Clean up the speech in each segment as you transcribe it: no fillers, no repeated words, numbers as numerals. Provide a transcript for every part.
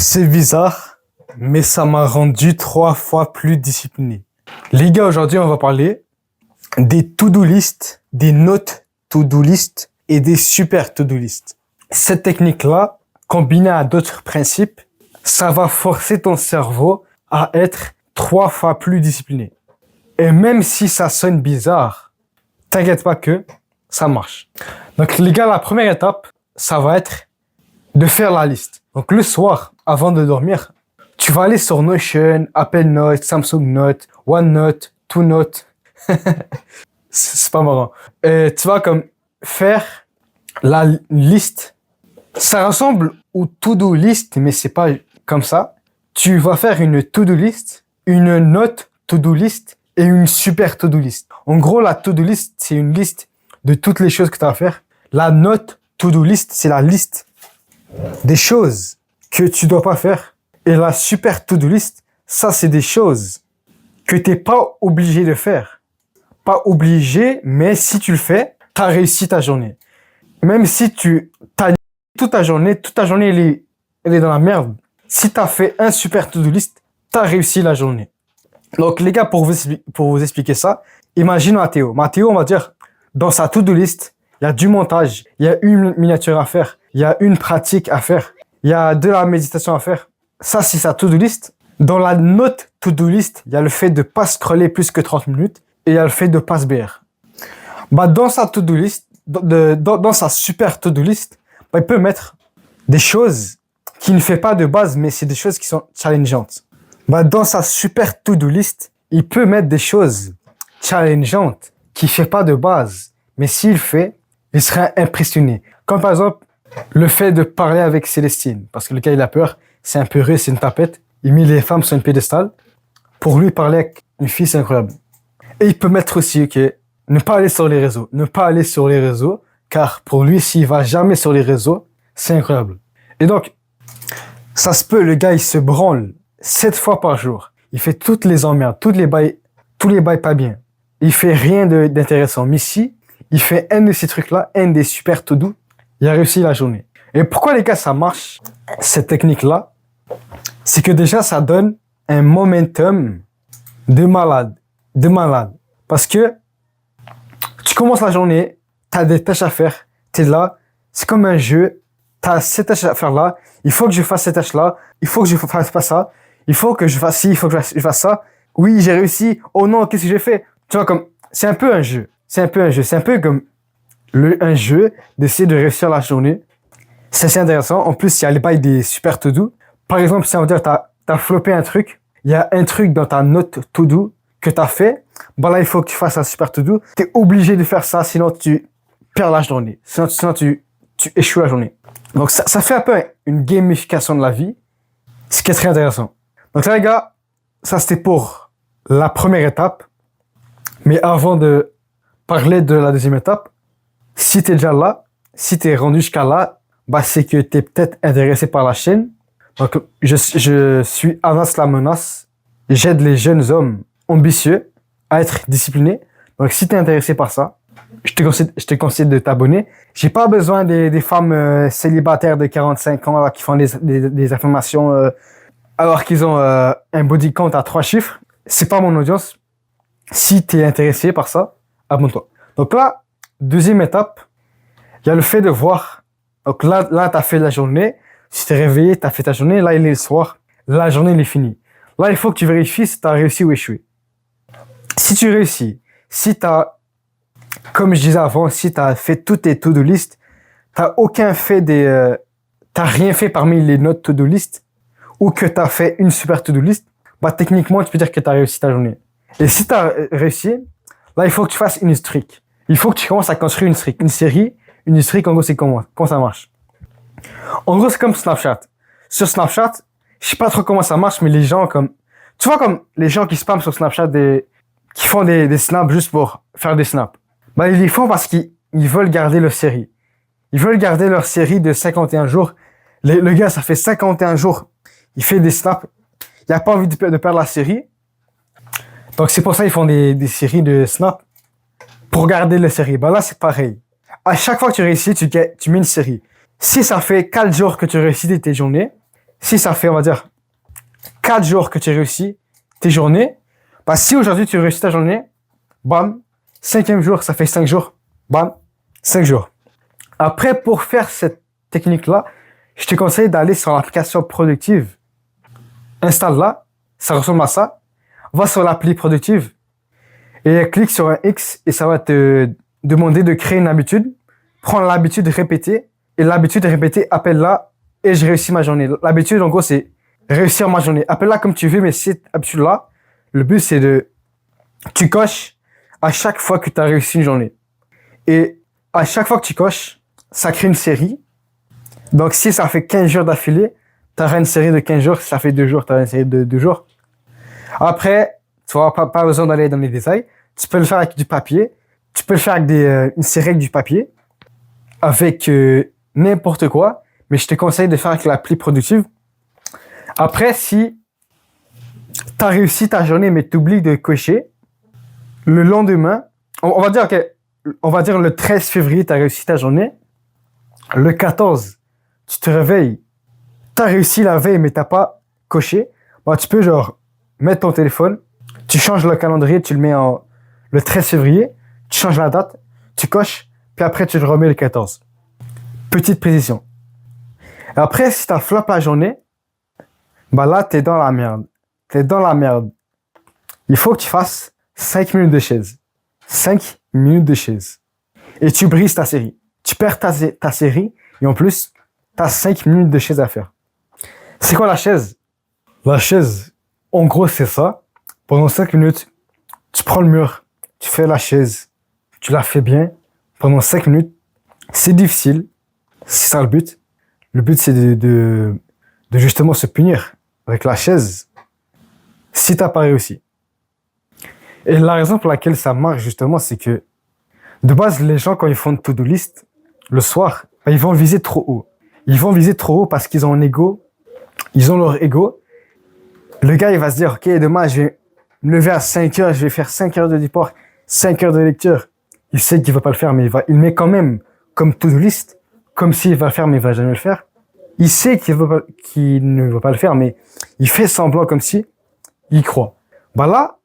C'est bizarre, mais ça m'a rendu 3 fois plus discipliné. Les gars, aujourd'hui, on va parler des to-do list, des notes to-do list et des super to-do list. Cette technique-là, combinée à d'autres principes, ça va forcer ton cerveau à être 3 fois plus discipliné. Et même si ça sonne bizarre, t'inquiète pas que ça marche. Donc les gars, la première étape, ça va être de faire la liste. Donc le soir, avant de dormir, tu vas aller sur Notion, Apple Notes, Samsung Notes, OneNote, TwoNote. C'est pas marrant. Et tu vas comme faire la liste. Ça ressemble au to-do list, mais c'est pas comme ça. Tu vas faire une to-do list, une note to-do list et une super to-do list. En gros, la to-do list, c'est une liste de toutes les choses que tu as à faire. La note to-do list, c'est la liste des choses que tu dois pas faire. Et la super to-do list, ça, c'est des choses que t'es pas obligé de faire. Pas obligé, mais si tu le fais, t'as réussi ta journée. Même si t'as toute ta journée, elle est dans la merde. Si t'as fait un super to-do list, t'as réussi la journée. Donc, les gars, pour vous expliquer ça, imagine Mathéo. Mathéo, on va dire, dans sa to-do list, il y a du montage, il y a une miniature à faire, il y a une pratique à faire, il y a de la méditation à faire. Ça, c'est sa to-do list. Dans la note to-do list, il y a le fait de pas scroller plus que 30 minutes et il y a le fait de pas se BR. Dans sa to-do list, dans sa super to-do list, il peut mettre des choses qu'il ne fait pas de base, mais c'est des choses qui sont challengeantes. Dans sa super to-do list, il peut mettre des choses challengeantes qu'il fait pas de base, mais s'il fait, il sera impressionné. Comme par exemple, le fait de parler avec Célestine, parce que le gars il a peur, c'est un peu russe, c'est une tapette, il met les femmes sur une pédestal. Pour lui, parler avec une fille, c'est incroyable. Et il peut mettre aussi, ne pas aller sur les réseaux. Ne pas aller sur les réseaux, car pour lui, s'il va jamais sur les réseaux, c'est incroyable. Et donc, ça se peut, le gars, il se branle 7 fois par jour. Il fait toutes les emmerdes, tous les bails pas bien. Il fait rien d'intéressant. Mais si, il fait un de ces trucs-là, un des super to-do, il a réussi la journée. Et pourquoi, les gars, ça marche, cette technique-là? C'est que déjà, ça donne un momentum de malade. Parce que tu commences la journée, tu as des tâches à faire, tu es là, c'est comme un jeu, tu as ces tâches à faire là, il faut que je fasse ces tâches-là, il faut que je fasse pas ça, il faut que je fasse ci, il faut que je fasse ça. Oui, j'ai réussi. Oh non, qu'est-ce que j'ai fait? Tu vois, comme, c'est un peu un jeu. C'est un peu comme un jeu d'essayer de réussir la journée. C'est assez intéressant. En plus, il y a les bails des super to-do. Par exemple, si on va dire, t'as floppé un truc, il y a un truc dans ta note to-do que t'as fait, là, il faut que tu fasses un super to-do. T'es obligé de faire ça, sinon tu perds la journée. Sinon tu échoues la journée. Donc, ça fait un peu une gamification de la vie, ce qui est très intéressant. Donc là, les gars, ça c'était pour la première étape. Mais avant de parler de la deuxième étape, si t'es déjà là, si t'es rendu jusqu'à là, c'est que t'es peut-être intéressé par la chaîne. Donc, je suis Anas la menace. J'aide les jeunes hommes ambitieux à être disciplinés. Donc, si t'es intéressé par ça, je te conseille de t'abonner. J'ai pas besoin des femmes célibataires de 45 ans là, qui font des affirmations alors qu'ils ont un body count à 3 chiffres. C'est pas mon audience. Si t'es intéressé par ça, abonne-toi. Donc là, deuxième étape, il y a le fait de voir. Donc là, t'as fait la journée. Si t'es réveillé, t'as fait ta journée. Là, il est le soir. La journée, elle est finie. Là, il faut que tu vérifies si t'as réussi ou échoué. Si tu réussis, si t'as, comme je disais avant, si t'as fait toutes tes to-do list, t'as rien fait parmi les notes to-do list, ou que t'as fait une super to-do list, techniquement, tu peux dire que t'as réussi ta journée. Et si t'as réussi, là, il faut que tu fasses une streak. Il faut que tu commences à construire une streak. Une série, une streak, en gros, c'est comment ça marche. En gros, c'est comme Snapchat. Sur Snapchat, je sais pas trop comment ça marche, mais les gens tu vois comme les gens qui spamment sur Snapchat qui font des snaps juste pour faire des snaps. Ils les font parce qu'ils veulent garder leur série. Ils veulent garder leur série de 51 jours. Le gars, ça fait 51 jours. Il fait des snaps. Il a pas envie de perdre la série. Donc, c'est pour ça qu'ils font des séries de snaps pour garder la série. Là, c'est pareil. À chaque fois que tu réussis, tu mets une série. Si ça fait 4 jours que tu réussis tes journées, si ça fait, on va dire, 4 jours que tu réussis tes journées, bah, si aujourd'hui tu réussis ta journée, bam, 5e jour, ça fait 5 jours, bam, 5 jours. Après, pour faire cette technique-là, je te conseille d'aller sur l'application Productive. Installe-la, ça ressemble à ça. Va sur l'appli Productive et clique sur un X et ça va te demander de créer une habitude. Prends l'habitude de répéter et l'habitude de répéter, appelle-la et je réussis ma journée. L'habitude, en gros, c'est réussir ma journée. Appelle-la comme tu veux, mais cette habitude-là, le but, c'est tu coches à chaque fois que tu as réussi une journée. Et à chaque fois que tu coches, ça crée une série. Donc, si ça fait 15 jours d'affilée, tu auras une série de 15 jours. Si ça fait 2 jours, tu auras une série de 2 jours. Après, tu n'auras pas besoin d'aller dans les détails. Tu peux le faire avec du papier. Tu peux le faire avec une série avec du papier. Avec n'importe quoi. Mais je te conseille de faire avec l'appli Productive. Après, si tu as réussi ta journée, mais tu oublies de cocher, le lendemain, on va dire le 13 février, tu as réussi ta journée. Le 14, tu te réveilles, tu as réussi la veille, mais tu n'as pas coché. Bah, tu peux mettre ton téléphone, tu changes le calendrier, tu le mets le 13 février, tu changes la date, tu coches, puis après tu le remets le 14. Petite précision. Après, si tu as flop la journée, bah là, tu es dans la merde. T'es dans la merde. Il faut que tu fasses 5 minutes de chaise. 5 minutes de chaise. Et tu brises ta série. Tu perds ta série et en plus, tu as 5 minutes de chaise à faire. C'est quoi la chaise? La chaise, en gros, c'est ça. Pendant 5 minutes, tu prends le mur, tu fais la chaise, tu la fais bien. Pendant 5 minutes, c'est difficile. C'est ça le but. Le but, c'est de justement se punir avec la chaise si t'as pas réussi. Et la raison pour laquelle ça marche, justement, c'est que de base, les gens, quand ils font une to-do list, le soir, ils vont viser trop haut. Ils vont viser trop haut parce qu'ils ont un ego. Ils ont leur ego. Le gars, il va se dire, OK, demain, je vais me lever à 5 heures, je vais faire 5 heures de départ, 5 heures de lecture. Il sait qu'il va pas le faire, mais il met quand même comme to-do list, comme s'il va le faire, mais il va jamais le faire. Il sait qu'il ne va pas le faire, mais il fait semblant comme si il croit. Bah là,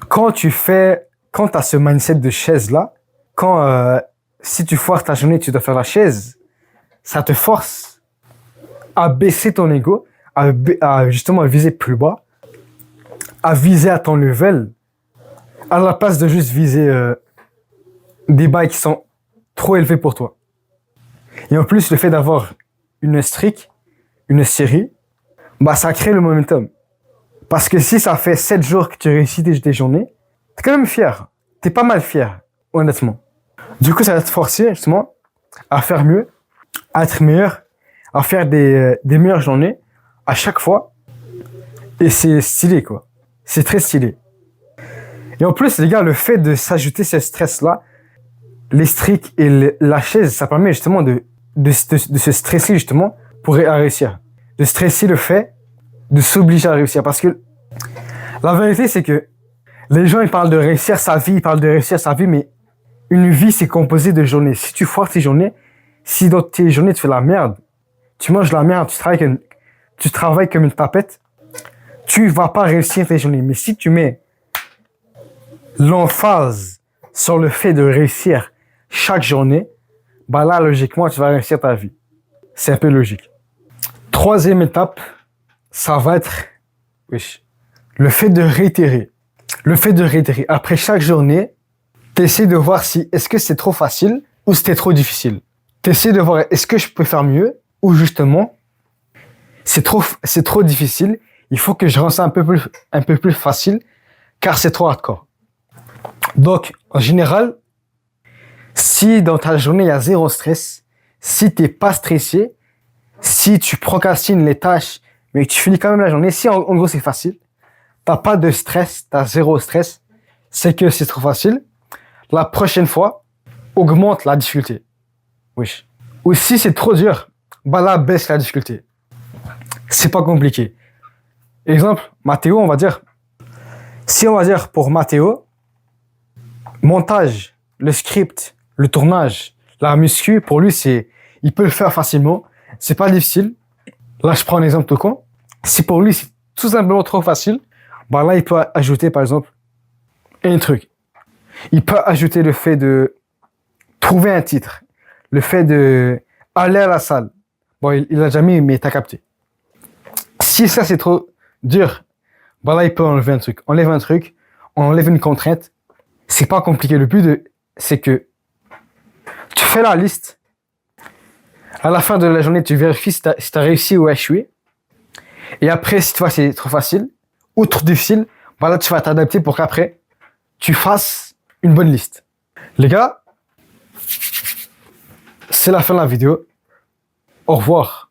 quand t'as ce mindset de chaise-là, si tu foires ta journée, tu dois faire la chaise, ça te force à baisser ton ego, à justement viser plus bas, à viser à ton level, à la place de juste viser des bails qui sont trop élevés pour toi. Et en plus, le fait d'avoir une streak, une série, bah ça crée le momentum. Parce que si ça fait 7 jours que tu réussis tes journées, t'es quand même fier. T'es pas mal fier, honnêtement. Du coup, ça va te forcer justement à faire mieux, à être meilleur, à faire des meilleures journées à chaque fois. Et c'est stylé, quoi. C'est très stylé. Et en plus, les gars, le fait de s'ajouter ce stress-là, les streaks et la chaise, ça permet justement de se stresser justement pour réussir. De stresser le fait de s'obliger à réussir. Parce que la vérité, c'est que les gens, ils parlent de réussir sa vie, mais une vie, c'est composé de journées. Si tu foires tes journées, si dans tes journées, tu fais la merde, tu manges la merde, tu travailles comme une tapette, tu vas pas réussir tes journées. Mais si tu mets l'emphase sur le fait de réussir chaque journée, bah là, logiquement, tu vas réussir ta vie. C'est un peu logique. 3e étape, ça va être le fait de réitérer. Le fait de réitérer. Après chaque journée, t'essaies de voir si est-ce que c'est trop facile ou c'était trop difficile. T'essaies de voir est-ce que je peux faire mieux ou justement c'est trop difficile. Il faut que je rende ça un peu plus facile car c'est trop hardcore. Donc, en général, si dans ta journée il y a 0 stress, si t'es pas stressé, si tu procrastines les tâches mais que tu finis quand même la journée, si en gros c'est facile, t'as pas de stress, t'as 0 stress, c'est que c'est trop facile. La prochaine fois, augmente la difficulté. Oui. Ou si c'est trop dur, bah là, baisse la difficulté. C'est pas compliqué. Exemple, Mathéo, on va dire. Si on va dire pour Mathéo, montage, le script, le tournage, la muscu, pour lui, il peut le faire facilement. C'est pas difficile. Là, je prends un exemple tout con. Si pour lui, c'est tout simplement trop facile, bah là, il peut ajouter, par exemple, un truc. Il peut ajouter le fait de trouver un titre, le fait de aller à la salle. Bon, il a jamais, mais t'as capté. Si ça, c'est trop dur, bah là, il peut enlever un truc. Enlève un truc, on enlève une contrainte. C'est pas compliqué. Le but, c'est que tu fais la liste. À la fin de la journée, tu vérifies si t'as réussi ou échoué. Et après, si tu vois c'est trop facile ou trop difficile, bah là, tu vas t'adapter pour qu'après, tu fasses une bonne liste. Les gars, c'est la fin de la vidéo. Au revoir.